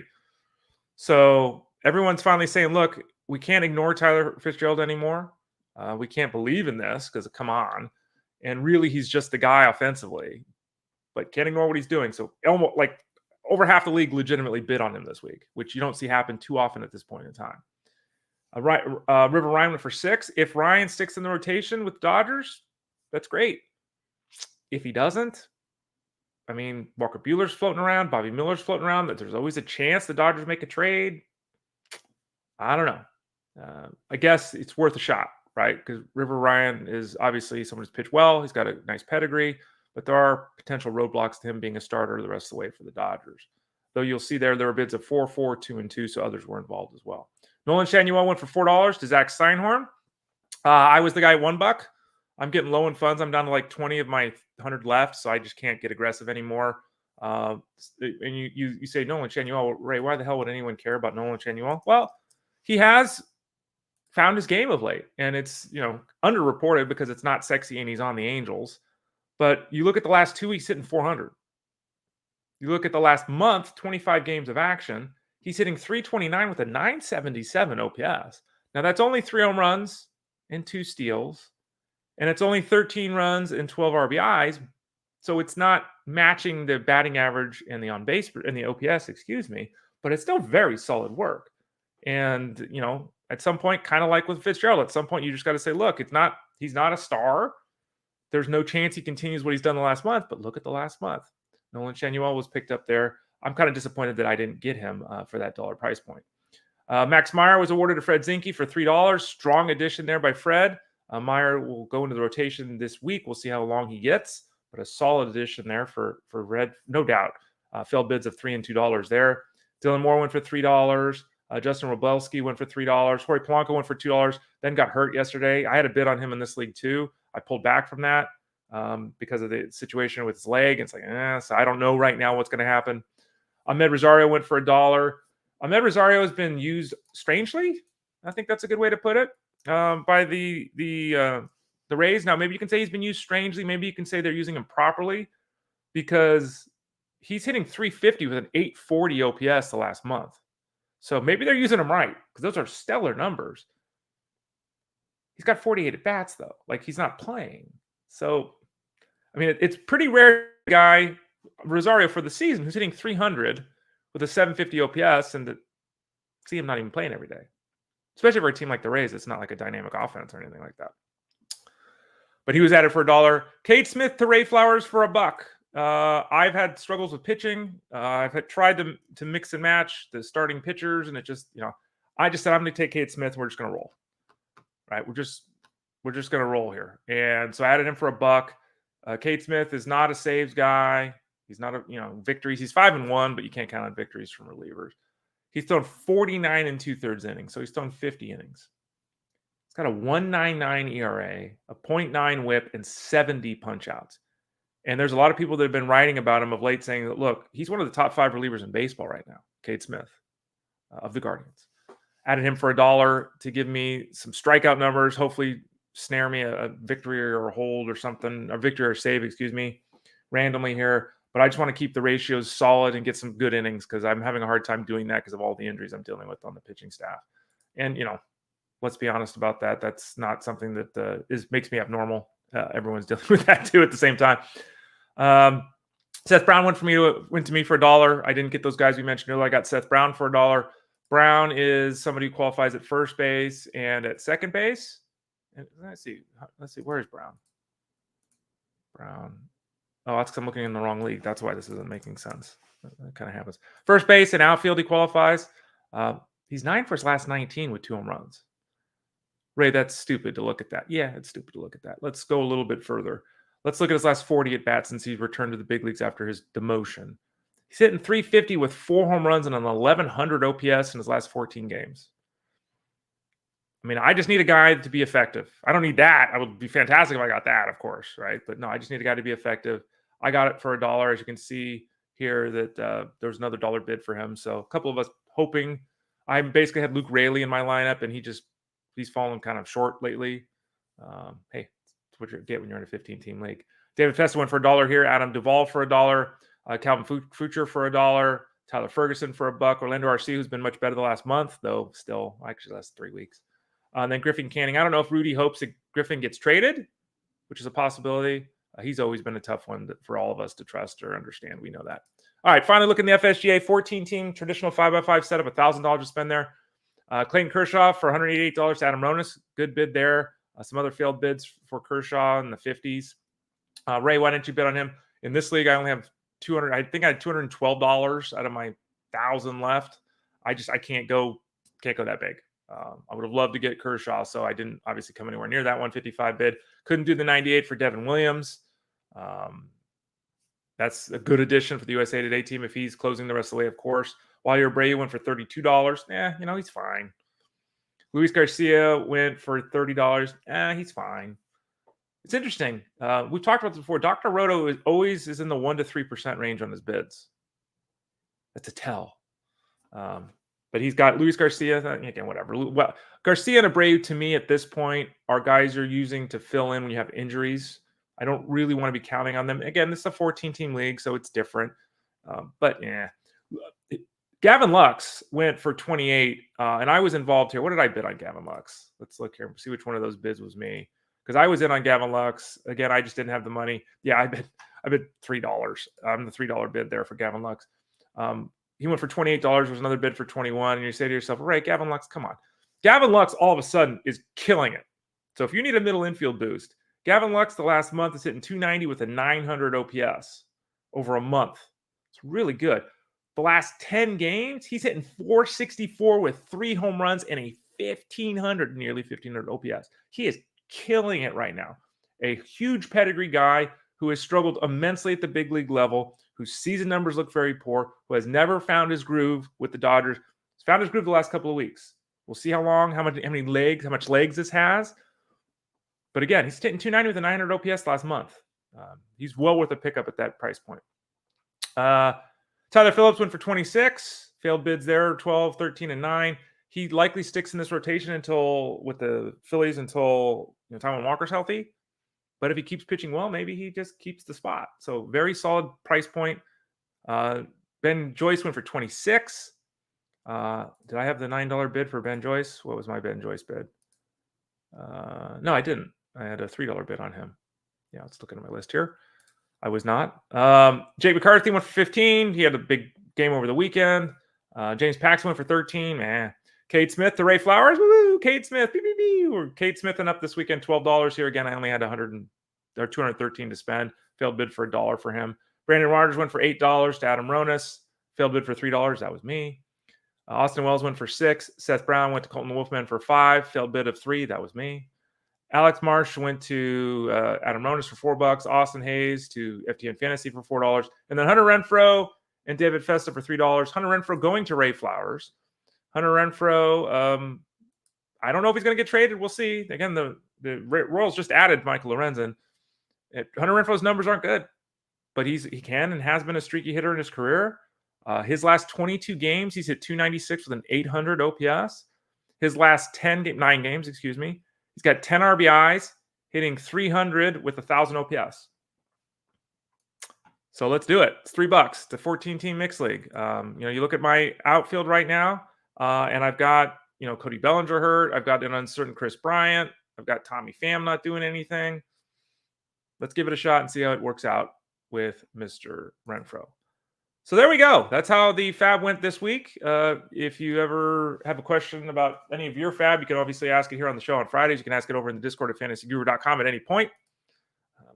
So everyone's finally saying, look, we can't ignore Tyler Fitzgerald anymore. We can't believe in this because, come on. And really, he's just the guy offensively. But can't ignore what he's doing. So almost like over half the league legitimately bid on him this week, which you don't see happen too often at this point in time. River Ryan went for 6. If Ryan sticks in the rotation with Dodgers, that's great. If he doesn't, I mean, Walker Buehler's floating around, Bobby Miller's floating around. That there's always a chance the Dodgers make a trade. I don't know. I guess it's worth a shot, right? Because River Ryan is obviously someone who's pitched well. He's got a nice pedigree, but there are potential roadblocks to him being a starter the rest of the way for the Dodgers. Though you'll see there were bids of 4, 4, 2, and 2, so others were involved as well. Nolan Shanuel went for $4 to Zach Steinhorn. I was the guy at $1. I'm getting low in funds. I'm down to like 20 of my 100 left, so I just can't get aggressive anymore. And you say Nolan Shanuel, Ray, why the hell would anyone care about Nolan Shanuel? Well, he has found his game of late, and it's underreported because it's not sexy and he's on the Angels. But you look at the last 2 weeks hitting 400. You look at the last month, 25 games of action, he's hitting 329 with a 977 OPS. Now that's only 3 home runs and 2 steals. And it's only 13 runs and 12 RBIs. So it's not matching the batting average and the on base and the OPS, but it's still very solid work. And, at some point, kind of like with Fitzgerald, at some point you just got to say, look, he's not a star. There's no chance he continues what he's done the last month, but look at the last month. Nolan Shanuel was picked up there. I'm kind of disappointed that I didn't get him for that dollar price point. Max Meyer was awarded to Fred Zinke for $3. Strong addition there by Fred. Meyer will go into the rotation this week. We'll see how long he gets, but a solid addition there for Red, no doubt. Failed bids of $3 and $2 there. Dylan Moore went for $3. Justin Wroblewski went for $3. Jorge Polanco went for $2. Then got hurt yesterday. I had a bid on him in this league too. I pulled back from that because of the situation with his leg. It's like, so I don't know right now what's going to happen. Ahmed Rosario went for $1. Ahmed Rosario has been used strangely. I think that's a good way to put it. By the Rays. Now, maybe you can say he's been used strangely. Maybe you can say they're using him properly because he's hitting 350 with an 840 OPS the last month. So maybe they're using him right because those are stellar numbers. He's got 48 at bats though. Like he's not playing. So, I mean, it's pretty rare guy Rosario for the season who's hitting 300 with a 750 OPS and to see him not even playing every day. Especially for a team like the Rays, it's not like a dynamic offense or anything like that. But he was added for $1. Cade Smith to Ray Flowers for $1. I've had struggles with pitching. I've tried to mix and match the starting pitchers, and it just, I just said I'm going to take Cade Smith. And we're just going to roll, right? We're just going to roll here. And so I added him for $1. Cade Smith is not a saves guy. He's not victories. He's 5-1, but you can't count on victories from relievers. He's thrown 49 and 2/3 innings, so he's thrown 50 innings. He's got a 1.99 ERA, a 0.9 WHIP, and 70 punch-outs. And there's a lot of people that have been writing about him of late saying that, look, he's one of the top 5 relievers in baseball right now, Cade Smith of the Guardians. Added him for $1 to give me some strikeout numbers. Hopefully snare me a victory or a hold or something, a victory or save, excuse me, randomly here. But I just want to keep the ratios solid and get some good innings because I'm having a hard time doing that because of all the injuries I'm dealing with on the pitching staff. And, let's be honest about that. That's not something that makes me abnormal. Everyone's dealing with that too at the same time. Seth Brown went to me for $1. I didn't get those guys we mentioned earlier. I got Seth Brown for $1. Brown is somebody who qualifies at first base and at second base. And let's see. Where is Brown? Oh, that's because I'm looking in the wrong league. That's why this isn't making sense. That kind of happens. First base and outfield, he qualifies. He's 9 for his last 19 with 2 home runs. Ray, that's stupid to look at that. Yeah, it's stupid to look at that. Let's go a little bit further. Let's look at his last 40 at-bats since he's returned to the big leagues after his demotion. He's hitting .350 with 4 home runs and an 1,100 OPS in his last 14 games. I mean, I just need a guy to be effective. I don't need that. I would be fantastic if I got that, of course, right? But no, I just need a guy to be effective. I got it for $1. As you can see here that there was another $1 bid for him. So a couple of us hoping. I basically had Luke Raley in my lineup, and he's fallen kind of short lately. Hey, that's what you get when you're in a 15-team league. David Festa went for $1 here. Adam Doval for $1. Calvin Future for $1. Tyler Ferguson for $1. Orlando RC, who's been much better the last month, though still actually the last 3 weeks. And then Griffin Canning. I don't know if Rudy hopes that Griffin gets traded, which is a possibility. He's always been a tough one for all of us to trust or understand. We know that. All right, finally look in the FSGA 14-team traditional 5x5 setup, $1,000 to spend there. Clayton Kershaw for $188 to Adam Ronis. Good bid there. Some other failed bids for Kershaw in the 50s. Ray, why didn't you bid on him? In this league, I only have $200. I think I had $212 out of my 1,000 left. I can't go that big. I would have loved to get Kershaw, so I didn't obviously come anywhere near that 155 bid. Couldn't do the 98 for Devin Williams. That's a good addition for the USA Today team if he's closing the rest of the way, of course. While Abreu went for $32. He's fine. Luis Garcia went for $30. He's fine. It's interesting. We've talked about this before. Dr. Roto always is in the 1% to 3% range on his bids. That's a tell. But he's got Luis Garcia. Again, whatever. Well, Garcia and Abreu, to me, at this point, are guys you're using to fill in when you have injuries. I don't really want to be counting on them. Again, this is a 14-team league, so it's different. But yeah. Gavin Lux went for 28, and I was involved here. What did I bid on Gavin Lux? Let's look here and see which one of those bids was me. Because I was in on Gavin Lux. Again, I just didn't have the money. Yeah, I bid $3. I'm the $3 bid there for Gavin Lux. He went for $28. There was another bid for 21. And you say to yourself, all right, Gavin Lux, come on. Gavin Lux all of a sudden is killing it. So if you need a middle infield boost, Gavin Lux the last month is hitting 290 with a 900 OPS over a month. It's really good. The last 10 games, he's hitting 464 with 3 home runs and a nearly 1,500 OPS. He is killing it right now. A huge pedigree guy who has struggled immensely at the big league level, whose season numbers look very poor, who has never found his groove with the Dodgers. He's found his groove the last couple of weeks. We'll see how much legs this has. But again, he's hitting 290 with a 900 OPS last month. He's well worth a pickup at that price point. Tyler Phillips went for 26. Failed bids there, 12, 13, and 9. He likely sticks in this rotation with the Phillies until Taijuan Walker's healthy. But if he keeps pitching well, maybe he just keeps the spot. So very solid price point. Ben Joyce went for 26. Did I have the $9 bid for Ben Joyce? What was my Ben Joyce bid? No, I didn't. I had a $3 bid on him. Yeah, let's look at my list here. I was not. Jake McCarthy went for 15. He had a big game over the weekend. James Paxton went for 13. Cade Smith to Ray Flowers. Woo! Cade Smith. We're Cade Smith and up this weekend. $12 here. Again, I only had 213 to spend. Failed bid for $1 for him. Brandon Rogers went for $8 to Adam Ronis. Failed bid for $3. That was me. Austin Wells went for 6. Seth Brown went to Colton Wolfman for 5. Failed bid of 3. That was me. Alex Marsh went to Adam Ronis for $4. Austin Hayes to FTN Fantasy for $4. And then Hunter Renfroe and David Festa for $3. Hunter Renfroe going to Ray Flowers. Hunter Renfroe, I don't know if he's going to get traded. We'll see. Again, the Royals just added Michael Lorenzen. Hunter Renfroe's numbers aren't good, but he can and has been a streaky hitter in his career. His last 22 games, he's hit 296 with an 800 OPS. his last 9 games, excuse me. He's got 10 RBIs, hitting 300 with 1,000 OPS. So let's do it. It's $3. It's a 14-team mixed league. You look at my outfield right now, and I've got, Cody Bellinger hurt. I've got an uncertain Chris Bryant. I've got Tommy Pham not doing anything. Let's give it a shot and see how it works out with Mr. Renfroe. So there we go. That's how the FAAB went this week. If you ever have a question about any of your FAAB, you can obviously ask it here on the show on Fridays. You can ask it over in the Discord at fantasyguru.com at any point.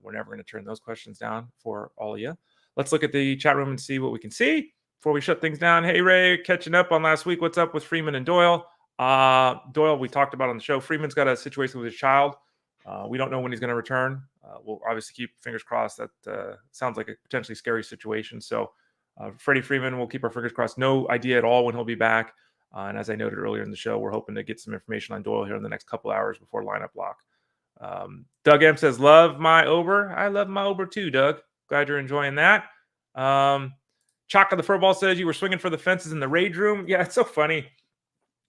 We're never going to turn those questions down for all of you. Let's look at the chat room and see what we can see before we shut things down. Hey, Ray, catching up on last week. What's up with Freeman and Doyle? Doyle, we talked about on the show. Freeman's got a situation with his child. We don't know when he's going to return. We'll obviously keep fingers crossed. That sounds like a potentially scary situation. So Freddie Freeman, we'll keep our fingers crossed. No idea at all when he'll be back. And as I noted earlier in the show, we're hoping to get some information on Doyle here in the next couple hours before lineup lock. Doug M says, love my Ober. I love my Ober too, Doug. Glad you're enjoying that. Chalk of the Furball says you were swinging for the fences in the rage room. Yeah, it's so funny.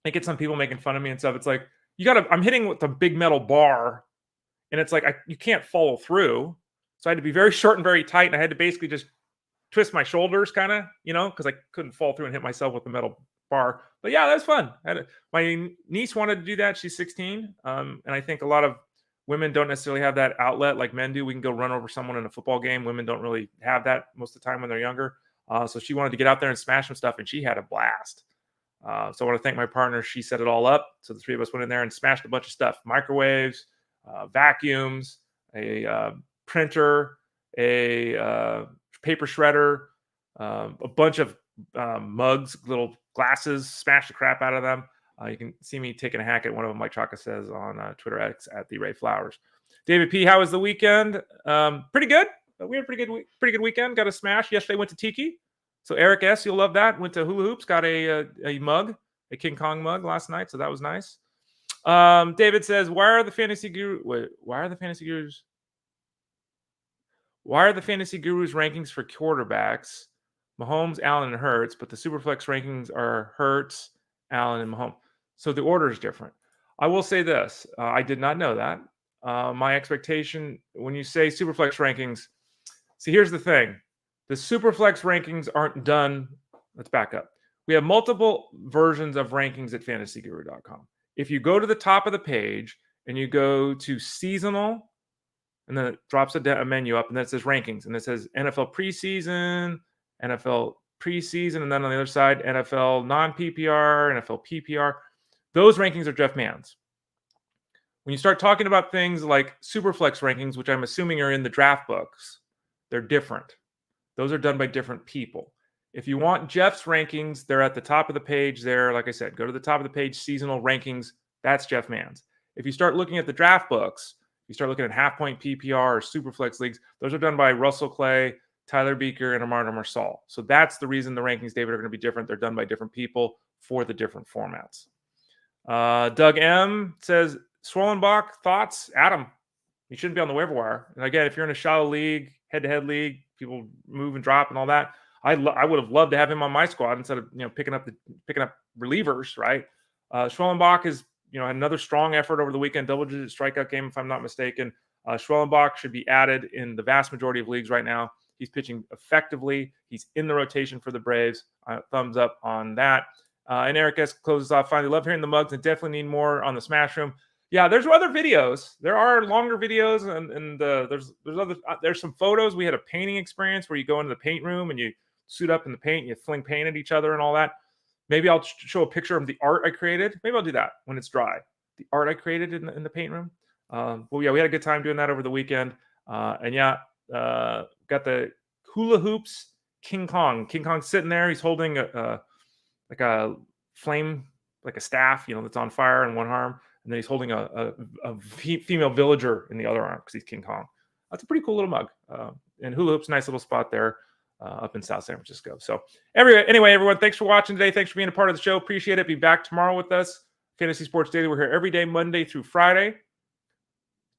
I get some people making fun of me and stuff. It's like, I'm hitting with a big metal bar, and it's like, you can't follow through. So I had to be very short and very tight. And I had to basically just twist my shoulders kind of, because I couldn't fall through and hit myself with the metal bar. But yeah, that was fun. My niece wanted to do that. She's 16. And I think a lot of women don't necessarily have that outlet like men do. We can go run over someone in a football game. Women don't really have that most of the time when they're younger. So she wanted to get out there and smash some stuff, and she had a blast. So I want to thank my partner. She set it all up. So the three of us went in there and smashed a bunch of stuff: microwaves, vacuums, a printer, a paper shredder, a bunch of mugs, little glasses, smashed the crap out of them. You can see me taking a hack at one of them, like Chaka says on Twitter X at the Ray Flowers. David P, how was the weekend? Pretty good. We had a pretty good weekend. Got a smash. Yesterday went to Tiki. So Eric S, you'll love that. Went to Hula Hoops. Got a mug, a King Kong mug last night. So that was nice. David says, why are the fantasy gurus rankings for quarterbacks Mahomes, Allen, and Hurts, but the Superflex rankings are Hurts, Allen, and Mahomes? So the order is different. I will say this. I did not know that. My expectation, when you say Superflex rankings, see, here's the thing. The Superflex rankings aren't done. Let's back up. We have multiple versions of rankings at fantasyguru.com. If you go to the top of the page and you go to seasonal, and then it drops a menu up, and then it says rankings, and it says NFL preseason, and then on the other side, NFL non-PPR, NFL PPR. Those rankings are Jeff Mann's. When you start talking about things like Superflex rankings, which I'm assuming are in the draft books, they're different. Those are done by different people. If you want Jeff's rankings, they're at the top of the page there. Like I said, go to the top of the page, seasonal rankings. That's Jeff Mann's. If you start looking at the draft books, you start looking at half-point PPR or Superflex leagues, those are done by Russell Clay, Tyler Beaker, and Armando Marsal. So that's the reason the rankings, David, are going to be different. They're done by different people for the different formats. Doug M says, Swollenbach, thoughts? Adam, you shouldn't be on the waiver wire. And again, if you're in a shallow league, head-to-head league, people move and drop and all that, I would have loved to have him on my squad instead of picking up relievers, right? Schwellenbach is had another strong effort over the weekend, double-digit strikeout game, if I'm not mistaken. Schwellenbach should be added in the vast majority of leagues right now. He's pitching effectively. He's in the rotation for the Braves. Thumbs up on that. And Eric S closes off. Finally, love hearing the mugs and definitely need more on the Smash Room. Yeah, there's other videos. There are longer videos, and there's some photos. We had a painting experience where you go into the paint room and you suit up in the paint and you fling paint at each other and all that. Maybe I'll show a picture of the art I created. Maybe I'll do that when it's dry. The art I created in the paint room. Well, yeah, we had a good time doing that over the weekend. Got the hula hoops King Kong. King Kong's sitting there. He's holding a flame, like a staff, that's on fire in one arm. And then he's holding a female villager in the other arm because he's King Kong. That's a pretty cool little mug. And hula hoops, nice little spot there up in South San Francisco. So anyway, everyone, thanks for watching today. Thanks for being a part of the show. Appreciate it. Be back tomorrow with us. Fantasy Sports Daily. We're here every day, Monday through Friday,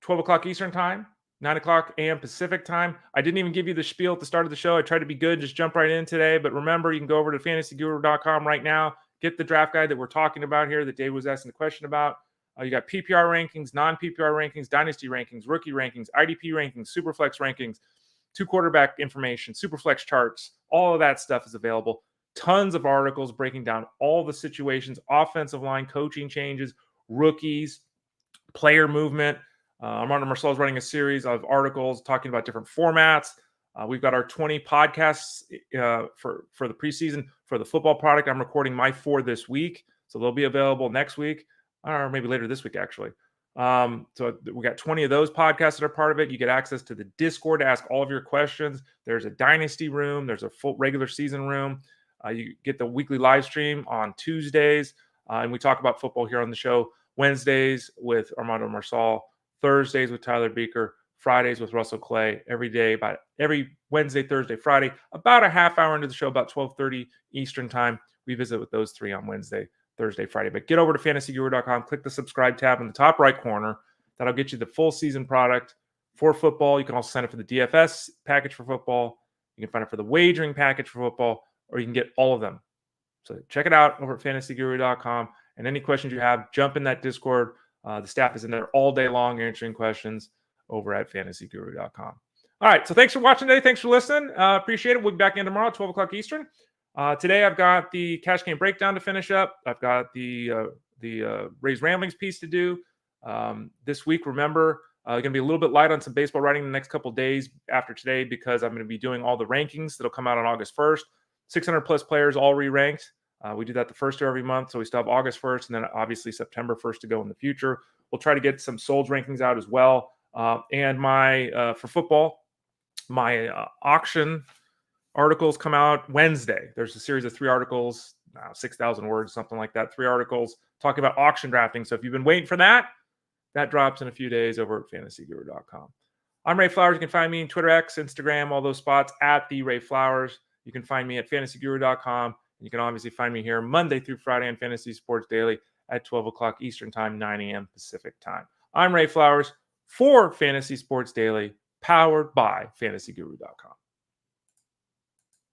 12 o'clock Eastern time, 9 o'clock a.m. Pacific time. I didn't even give you the spiel at the start of the show. I tried to be good, just jump right in today. But remember, you can go over to fantasyguru.com right now. get the draft guide that we're talking about here that Dave was asking the question about. You got PPR rankings, non-PPR rankings, dynasty rankings, rookie rankings, IDP rankings, superflex rankings, 2 quarterback information, superflex charts. All of that stuff is available. Tons of articles breaking down all the situations, offensive line, coaching changes, rookies, player movement. Armando Marcel is running a series of articles talking about different formats. We've got our 20 podcasts for the preseason for the football product. I'm recording my 4 this week, so they'll be available next week, or maybe later this week, actually. So we got 20 of those podcasts that are part of it. You get access to the Discord to ask all of your questions. There's a dynasty room. There's a full regular season room. You get the weekly live stream on Tuesdays, and we talk about football here on the show. Wednesdays with Armando Marcel, Thursdays with Tyler Beaker, Fridays with Russell Clay, every Wednesday, Thursday, Friday, about a half hour into the show, about 12:30 Eastern time. We visit with those 3 on Wednesday, Thursday, Friday. But get over to fantasyguru.com, click the subscribe tab in the top right corner. That'll get you the full season product for football. You can also sign up for the DFS package for football. You can sign up for the wagering package for football, or you can get all of them. So check it out over at fantasyguru.com. And any questions you have, jump in that Discord. The staff is in there all day long answering questions over at fantasyguru.com. All right, so thanks for watching today. Thanks for listening. Appreciate it. We'll be back in tomorrow, 12 o'clock Eastern. Today I've got the cash game breakdown to finish up. I've got the Rays Ramblings piece to do. This week, remember, going to be a little bit light on some baseball writing the next couple days after today because I'm going to be doing all the rankings that'll come out on August 1st. 600 plus players all re-ranked. We do that the first of every month, so we still have August 1st and then obviously September 1st to go in the future. We'll try to get some Solds rankings out as well. And my for football, my auction articles come out Wednesday. There's a series of 3 articles, 6,000 words, something like that. 3 articles talking about auction drafting. So if you've been waiting for that, that drops in a few days over at fantasyguru.com. I'm Ray Flowers. You can find me on Twitter, X, Instagram, all those spots at the Ray Flowers. You can find me at fantasyguru.com. You can obviously find me here Monday through Friday on Fantasy Sports Daily at 12 o'clock Eastern Time, 9 a.m. Pacific Time. I'm Ray Flowers for Fantasy Sports Daily, powered by fantasyguru.com.